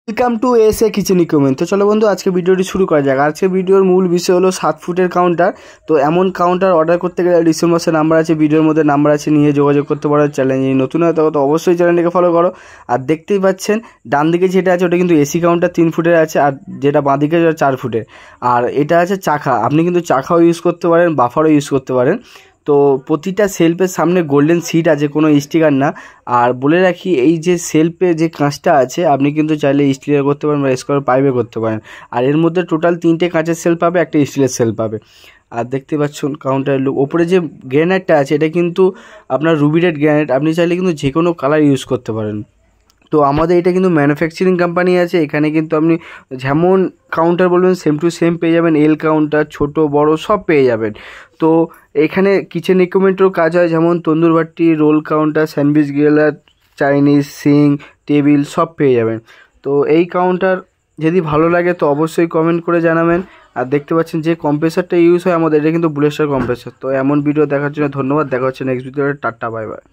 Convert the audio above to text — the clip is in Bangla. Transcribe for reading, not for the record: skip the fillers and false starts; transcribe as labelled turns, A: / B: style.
A: Welcome to SA kitchen equipment. তো চলো বন্ধু, আজকে ভিডিওটি শুরু করা যাক। আজকে ভিডিওর মূল বিষয় হলো 7 ফুটের কাউন্টার। তো এমন কাউন্টার অর্ডার করতে গেলে ডিসক্রিপশন বক্সে নাম্বার আছে, ভিডিওর মধ্যে নাম্বার আছে, নিয়ে যোগাযোগ করতে পারো। চ্যালেঞ্জ নতুন হয় তো অবশ্যই চ্যানেলটিকে ফলো করো। আর দেখতেই পাচ্ছেন ডান দিকে যেটা আছে ওটা কিন্তু এসি কাউন্টার 3 ফুটের আছে, আর যেটা বাঁ দিকে 4 ফুটের। আর এটা আছে চাকা, আপনি কিন্তু চাকাও ইউজ করতে পারেন, বাফারও ইউজ করতে পারেন। তো প্রতিটা সেলফের সামনে গোল্ডেন সিট আছে, কোনো স্টিকার না। আর বলে রাখি, এই যে সেলফে যে কাঁচটা আছে আপনি কিন্তু চাইলে স্টিলের করতে পারেন বা স্কোয়ার পাইপে করতে পারেন। আর এর মধ্যে টোটাল 3টে কাঁচের সেল পাবে, একটা স্টিলের সেল পাবে। আর দেখতে পাচ্ছেন কাউন্টারের লুক। ওপরে যে গ্রানাইটটা আছে এটা কিন্তু আপনার রুবিডেড গ্রানাইট, আপনি চাইলে কিন্তু যে কোনো কালার ইউজ করতে পারেন। তো আমাদের এটা কিন্তু ম্যানুফ্যাকচারিং কোম্পানি আছে, এখানে কিন্তু আপনি যেমন কাউন্টার বলবেন সেম টু সেম পেয়ে যাবেন। এল কাউন্টার ছোট বড় সব পেয়ে যাবেন। তো এখানে কিচেন ইকুইপমেন্টেরও কাজ হয়, যেমন তন্দুর বাটি, roll counter, sandwich griller, Chinese sink, table সব পেয়ে যাবেন। তো এই কাউন্টার যদি ভালো লাগে তো অবশ্যই কমেন্ট করে জানাবেন। আর দেখতে পাচ্ছেন যে কম্প্রেসারটা ইউজ হয় আমাদের, এটা কিন্তু বুলেস্টার কম্প্রেসার। তো এমন ভিডিও দেখার জন্য ধন্যবাদ। দেখা হচ্ছে নেক্সট ভিডিওতে। Tata, bye bye.